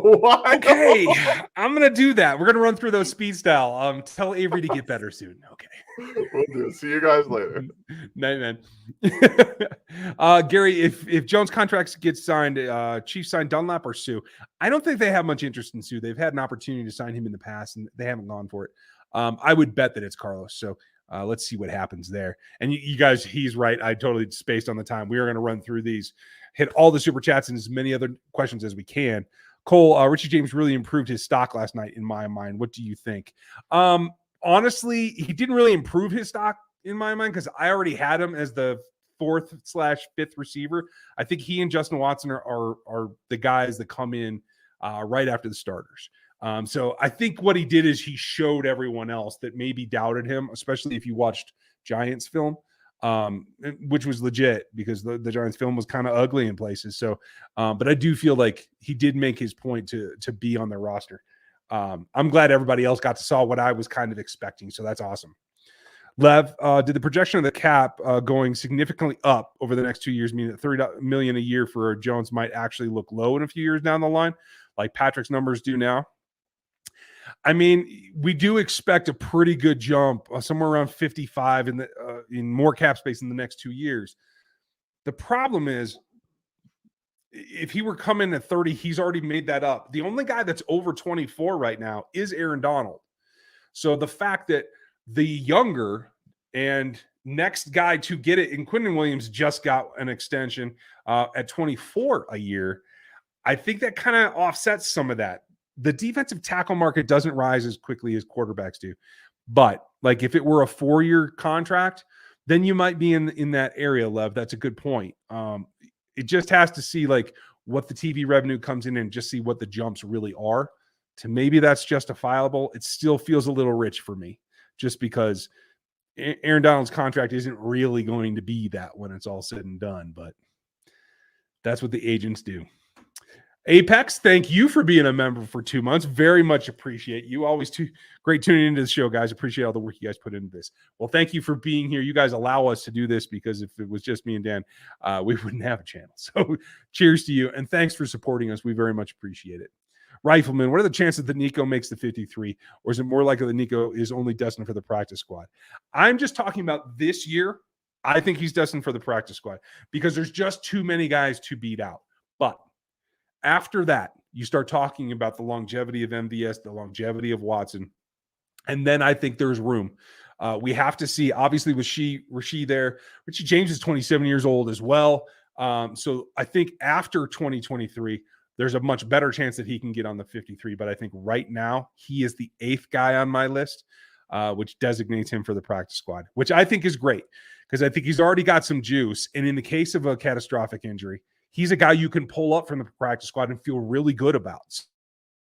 What? Okay, I'm gonna do that. We're gonna run through those speed style. Tell Avery to get better soon. Okay. We'll do it. See you guys later. Night, man. Gary, if Jones' contracts get signed, Chiefs sign Dunlap or Sue. I don't think they have much interest in Sue. They've had an opportunity to sign him in the past, and they haven't gone for it. I would bet that it's Carlos. So let's see what happens there. And you guys, he's right. I totally spaced on the time. We are going to run through these, hit all the super chats and as many other questions as we can. Cole, Richie James really improved his stock last night, in my mind. What do you think? Honestly, he didn't really improve his stock in my mind because I already had him as the 4th/5th receiver. I think he and Justin Watson are the guys that come in right after the starters. So I think what he did is he showed everyone else that maybe doubted him, especially if you watched Giants film, which was legit because the Giants film was kind of ugly in places. So, but I do feel like he did make his point to be on their roster. I'm glad everybody else got to saw what I was kind of expecting. So that's awesome. Lev, did the projection of the cap going significantly up over the next 2 years mean that $30 million a year for Jones might actually look low in a few years down the line, like Patrick's numbers do now? I mean, we do expect a pretty good jump, somewhere around 55 in more cap space in the next 2 years. The problem is, if he were coming at 30, he's already made that up. The only guy that's over 24 right now is Aaron Donald. So the fact that the younger and next guy to get it, and Quinton Williams just got an extension at 24 a year, I think that kind of offsets some of that. The defensive tackle market doesn't rise as quickly as quarterbacks do. But like if it were a 4-year contract, then you might be in that area, Lev. That's a good point. It just has to see like what the TV revenue comes in and just see what the jumps really are. To maybe that's justifiable. It still feels a little rich for me just because Aaron Donald's contract isn't really going to be that when it's all said and done. But that's what the agents do. Apex, thank you for being a member for 2 months. Very much appreciate you. Always great tuning into the show, guys. Appreciate all the work you guys put into this. Well, thank you for being here. You guys allow us to do this because if it was just me and Dan, we wouldn't have a channel. So cheers to you, and thanks for supporting us. We very much appreciate it. Rifleman, what are the chances that Nico makes the 53, or is it more likely that Nico is only destined for the practice squad? I'm just talking about this year. I think he's destined for the practice squad because there's just too many guys to beat out. But after that, you start talking about the longevity of MVS, the longevity of Watson, and then I think there's room. We have to see, obviously, was she there? Richie James is 27 years old as well. So I think after 2023, there's a much better chance that he can get on the 53. But I think right now, he is the 8th guy on my list, which designates him for the practice squad, which I think is great because I think he's already got some juice. And in the case of a catastrophic injury, he's a guy you can pull up from the practice squad and feel really good about.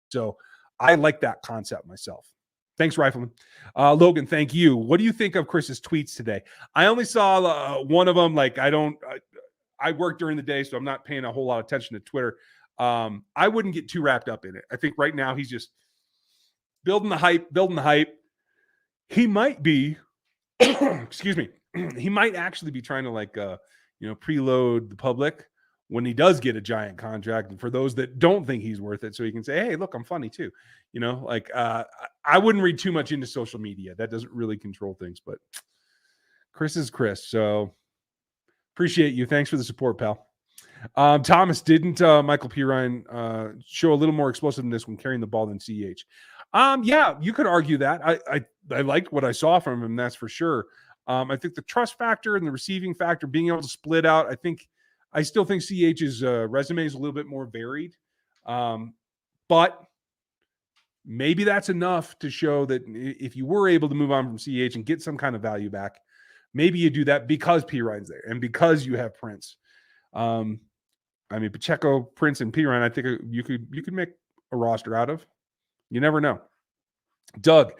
So I like that concept myself. Thanks, Rifleman. Logan, thank you. What do you think of Chris's tweets today? I only saw one of them. Like, I work during the day, so I'm not paying a whole lot of attention to Twitter. I wouldn't get too wrapped up in it. I think right now he's just building the hype. He might be, excuse me, he might actually be trying to preload the public when he does get a giant contract. And for those that don't think he's worth it, so he can say, hey, look, I'm funny too. I wouldn't read too much into social media. That doesn't really control things, but Chris is Chris. So appreciate you. Thanks for the support, pal. Thomas, didn't Michael Pirine show a little more explosiveness when carrying the ball than CEH? Yeah, you could argue that. I liked what I saw from him, that's for sure. I think the trust factor and the receiving factor, being able to split out, I still think CH's resume is a little bit more varied. But maybe that's enough to show that if you were able to move on from CH and get some kind of value back, maybe you do that because Pirine's there and because you have Prince. Pacheco, Prince, and Pirine, I think you could make a roster out of. You never know. Doug,